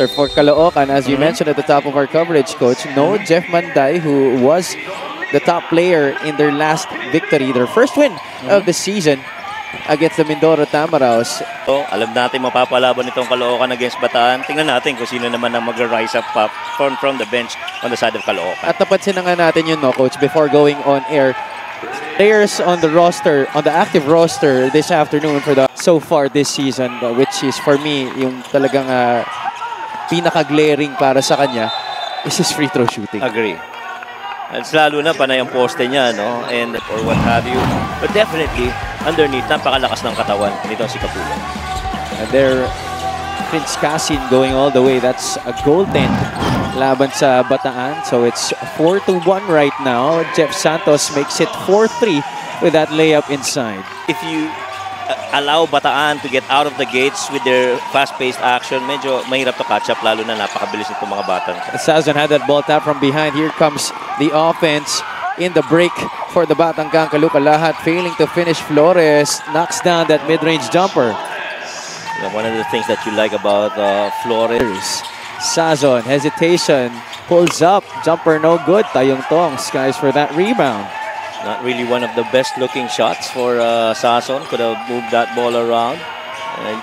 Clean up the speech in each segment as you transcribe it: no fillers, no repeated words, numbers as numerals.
for Caloocan, as you mentioned at the top of our coverage, Coach. No Jeff Manday, who was the top player in their last victory, their first win of the season against the Mindoro Tamaraws. So, alam natin mapapalaban itong Caloocan against Bataan. Tingnan natin kung sino naman ang mag-rise up from the bench on the side of Caloocan. At napansin na nga natin yun, no, Coach, before going on air. Players on the roster, on the active roster this afternoon for the so far this season, which is for me yung talagang pinaka-glaring para sa kanya is his free throw shooting. Agree. At lalo na panay ang poste niya, no? And or what have you. But definitely, underneath, napakalakas ng katawan nito si Capulong. And there, Prince Casin going all the way. That's a goaltend laban sa Bataan. So it's 4-1 right now. Jeff Santos makes it 4-3 with that layup inside. If you allow Bataan to get out of the gates with their fast-paced action, medyo mahirap to catch up, lalo na napakabilis nitong mga batang. Sazon had that ball tap from behind. Here comes the offense in the break for the Batangang Caloocan. Failing to finish. Flores knocks down that mid-range jumper. Yeah, one of the things that you like about Flores. Sazon, hesitation, pulls up, jumper no good. Tayong Tong skies for that rebound. Not really one of the best looking shots for Sazon. Could have moved that ball around.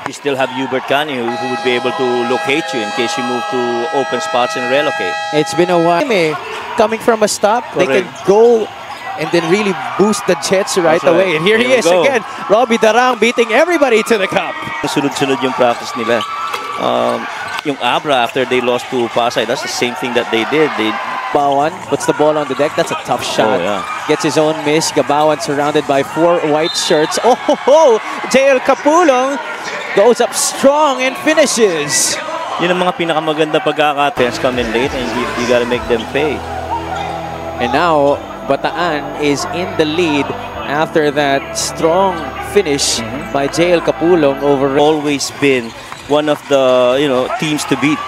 You still have Hubert Cani who would be able to locate you in case you move to open spots and relocate. It's been a while. Coming from a stop, correct. They can go and then really boost the Jets right away. And here he is again. Robbie Darang beating everybody to the cup. Sunod-sunod yung practice nila. Yung Abra, after they lost to Pasay, that's the same thing that they did. Gabawan puts the ball on the deck. That's a tough shot. Gets his own miss. Gabawan surrounded by 4 white shirts. Oh, JL Capulong goes up strong and finishes. Yun ang mga pinakamaganda pagkakatens come in late and you gotta make them pay. And now, Bataan is in the lead after that strong finish by JL Capulong over. Always been one of the teams to beat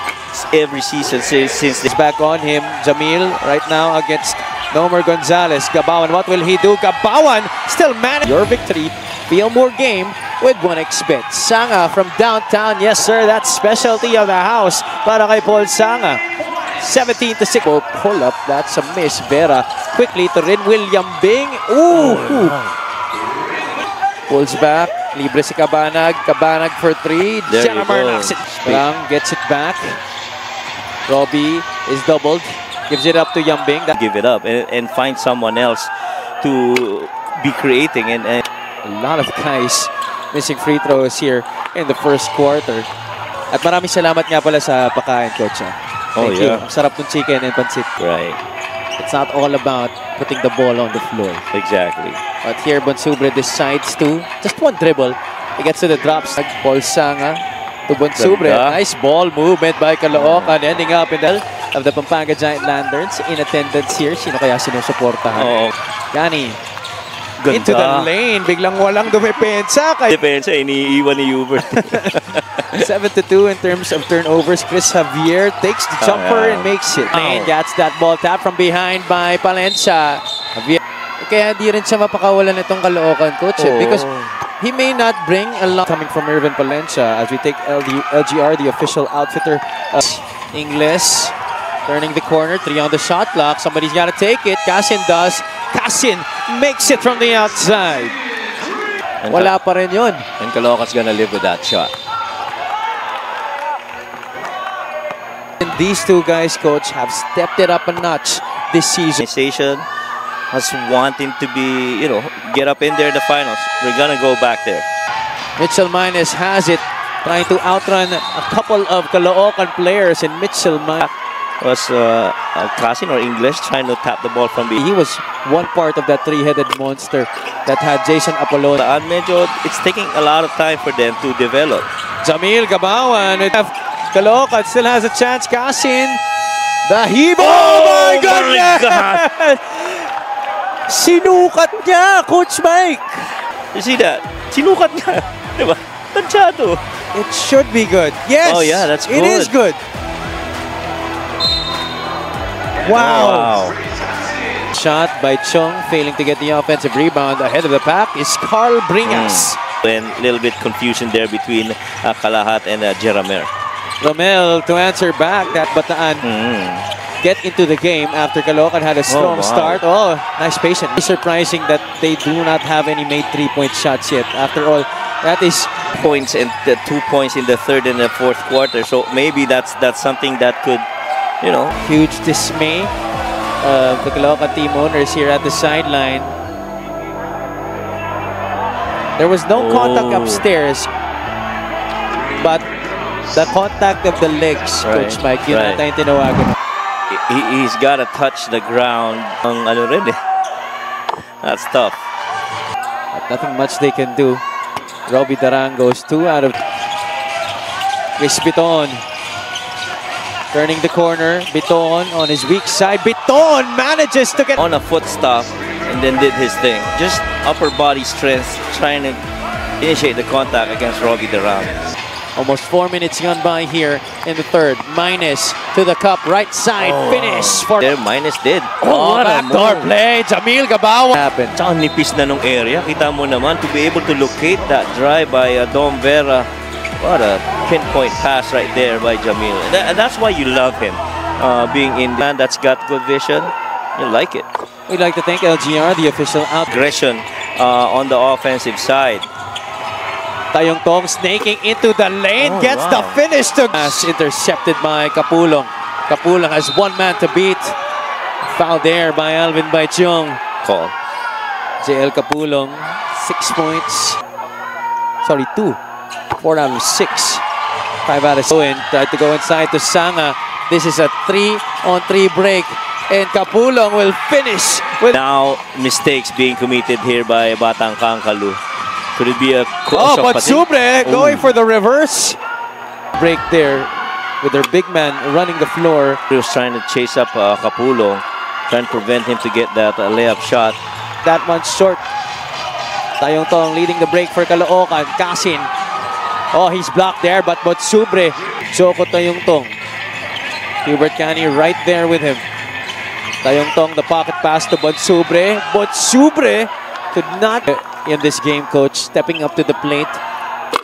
every season since this. Back on him, Jamil right now against Nomer Gonzalez. Gabawan, what will he do? Gabawan still managed your victory. Feel more game with 1xBet. Sanga from downtown. Yes, sir, that's specialty of the house para kay Paul Sanga. 17-6. Pull up, that's a miss. Vera quickly to Rin William Bing. Pulls back. Libre si Cabanag. Cabanag for 3. Jammer knocks it. Lang gets it back. Robbie is doubled. Gives it up to Yambing. Give it up and find someone else to be creating. And a lot of guys missing free throws here in the first quarter. At maraming salamat nga pala sa pagkain, Coach. Thank you. Ang sarap ng chicken and pancit. Right. It's not all about putting the ball on the floor. Exactly. But here, Bonsubre decides to just one dribble. He gets to the drops. Paul Sanga to Bonsubre. Nice ball movement by Caloocan, ending up in the of the Pampanga Giant Lanterns in attendance here. Sino kaya sinusuportahan? Gani. Into the lane. Biglang walang dumepensa. Depensa, iniiwan ni Hubert. 7-2 in terms of turnovers. Chris Javier takes the jumper and makes it. And gets that ball tap from behind by Palencia. Javier. Kaya di rin siya mapakawalan itong Caloocan, Coach. Because he may not bring a lot coming from Irvin Palencia as we take LGR, the official outfitter of Ingles. Turning the corner, 3 on the shot clock. Somebody's got to take it. Casin does. Casin makes it from the outside. And wala pa rin yun. And Caloocan's gonna live with that shot. And these two guys, Coach, have stepped it up a notch this season. Has wanting to be, get up in there in the finals. We're gonna go back there. Mitchell Mines has it, trying to outrun a couple of Caloocan players, and Mitchell Mines was Casin or English trying to tap the ball from behind. He was one part of that 3-headed monster that had Jason Apollo. It's taking a lot of time for them to develop. Jamil Gabawan. Caloocan still has a chance. Casin. The Hebo. Oh my goodness! Sinukat niya, Coach Mike. You see that? Sinukat niya. Diba? Tansyado. It should be good. Yes. Oh yeah, that's good. It is good. Wow. Shot by Chong, failing to get the offensive rebound. Ahead of the pack is Carl Bringas. And a little bit confusion there between Kalahat and Jeramer. Romel to answer back. That Bataan get into the game after Caloocan had a strong start. Oh, nice patience. It's surprising that they do not have any made 3-point shots yet. After all, that is points and the 2 points in the third and the fourth quarter. So maybe that's something that could, you know. Huge dismay of the Caloocan team owners here at the sideline. There was no contact upstairs, but the contact of the legs, Coach Mike, yun ata yung tinawagan. He's got to touch the ground. That's tough. But nothing much they can do. Robbie Darang goes 2 out of... Chris Biton turning the corner. Biton on his weak side. Biton manages to get... On a foot stop and then did his thing. Just upper body strength, trying to initiate the contact against Robbie Darang. Almost 4 minutes gone by here in the third. Minus to the cup, right side, finish for... There, Minus did. Oh, backdoor play. Jamil Gabawan. Happened. Tsaka nipis na nung area. Kita mo naman to be able to locate that drive by Dom Vera. What a pinpoint pass right there by Jamil. And that's why you love him. Being in the man that's got good vision. You like it. We'd like to thank LGR, the official out. Aggression on the offensive side. Tayong Tong snaking into the lane, gets the finish to... Pass intercepted by Kapulong. Kapulong has one man to beat. Foul there by Alvin Baichong. Call. JL Kapulong, 6 points. Sorry, 2. 4 out of 6. 5 out of 7. Tried to go inside to Sanga. This is a 3-on-3 break. And Kapulong will finish with... Now, mistakes being committed here by Batang Kangkalu. Could it be a... but Subre going for the reverse. Break there with their big man running the floor. He was trying to chase up Kapulong, trying to prevent him to get that layup shot. That one's short. Tayong Tong leading the break for Caloocan. Kasin. Oh, he's blocked there, but Subre. Joko Tayong Tong. Hubert Cani right there with him. Tayong Tong, the pocket pass to Bonsubre. Bonsubre could not... in this game, Coach, stepping up to the plate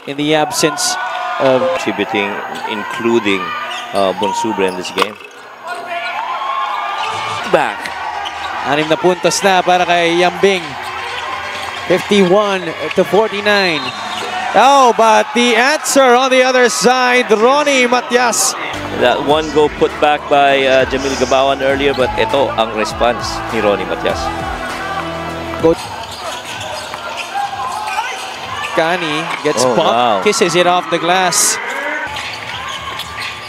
in the absence of... Contributing, including Bonsubre in this game. Back. 6 na puntos na para kay Yambing. 51-49. Oh, but the answer on the other side, Ronnie Matias. That one goal put back by Jamil Gabawan earlier, but ito ang response ni Ronnie Matias. Coach Cani gets bumped, kisses it off the glass.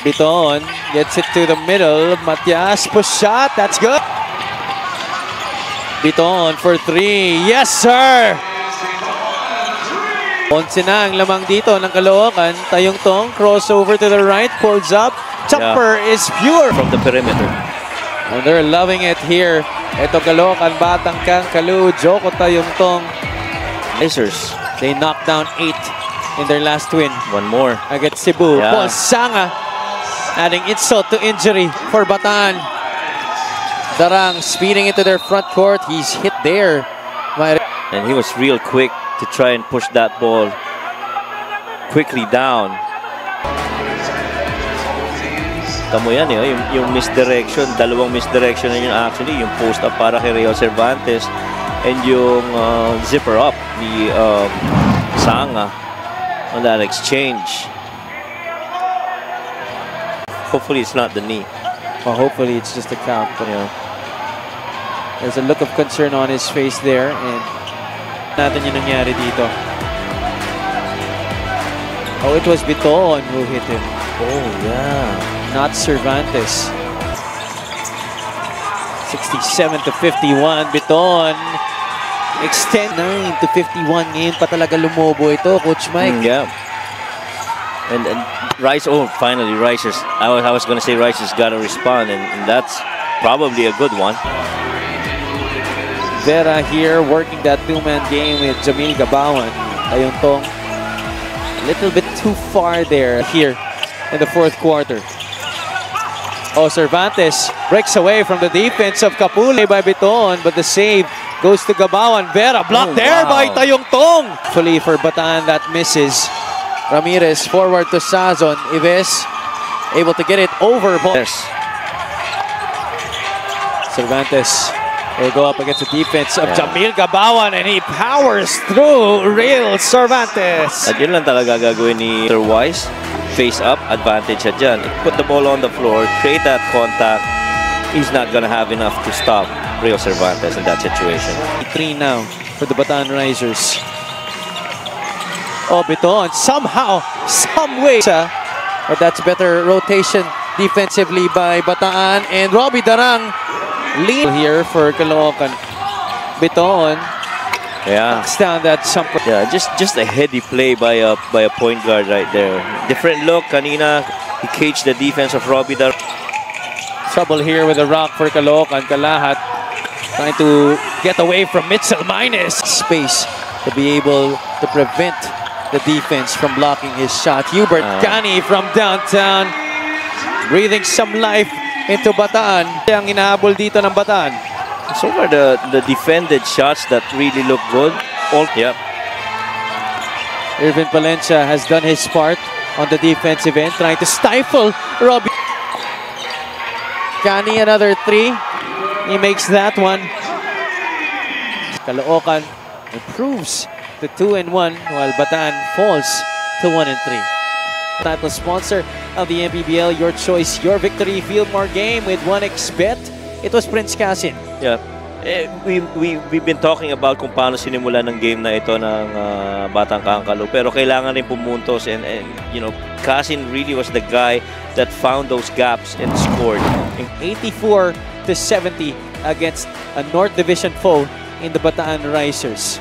Biton gets it to the middle. Matias, push shot, that's good. Biton for 3, yes sir! 11 na ang lamang dito ng Caloocan. Tayong Tong, crossover to the right, pulls up. Jumper is pure from the perimeter. And they're loving it here. Ito Caloocan, Batang Kangkalu, Joko Tayong Tong. Lasers. They knocked down 8 in their last win. One more. Against Cebu. Paul Sanga adding insult to injury for Bataan. Darang speeding into their front court. He's hit there. And he was real quick to try and push that ball quickly down. Tamo yan yung misdirection. Dalawang misdirection na yun actually. Yung post up para kay Rio Cervantes. And yung zipper up ni Sanga on that exchange. Hopefully it's not the knee. Well, hopefully it's just a count. But there's a look of concern on his face there. And natin yung nangyari dito. Oh, it was Biton who hit him. Oh, yeah. Not Cervantes. 67-51. Biton. Extend 9-51. Ngayon pa talaga lumobo ito, Coach Mike. Yeah. And Rice, finally Rice is, I was going to say Rice has got to respond, and that's probably a good one. Vera here working that two-man game with Jamil Gabawan. Tayong Tong a little bit too far there here in the fourth quarter. Oh, Cervantes breaks away from the defense of Kapule by Biton, but the save goes to Gabawan. Vera blocked there by Tayong Tong. Fully for Bataan, that misses. Ramirez forward to Sazon. Ives able to get it over. Yes. Cervantes will go up against the defense of Jamil Gabawan, and he powers through Real Cervantes. At yun lang talaga gagawin ni Sir Wise. Face up, advantage siya dyan. Put the ball on the floor, create that contact. He's not gonna have enough to stop Real Cervantes in that situation. 3 now for the Bataan Risers. Oh, Biton, somehow, some way. But that's better rotation defensively by Bataan, and Robbie Darang lead here for Caloocan. Biton knocks down that jumper. Yeah, just a heady play by a point guard right there. Different look. Kanina, he caged the defense of Robbie Darang. Trouble here with the rock for Caloocan. Kalahat trying to get away from Mitchell Minus. Space to be able to prevent the defense from blocking his shot. Hubert Cani from downtown, breathing some life into Bataan. Ang inahabol dito ng Bataan. So far, the defended shots that really look good. Irvin Palencia has done his part on the defensive end, trying to stifle Robbie. Cani, another 3. He makes that one. Caloocan improves to 2-1, while Bataan falls to 1-3. Title sponsor of the MPBL, your choice, your victory. Fieldmore game with 1xBet. It was Prince Casin. Yeah. We've been talking about kung paano sinimula ng game na ito ng Batang Kaangkalo, pero kailangan rin pumuntos, and you know, Casin really was the guy that found those gaps and scored. 84-70 against a North Division foe in the Bataan Risers.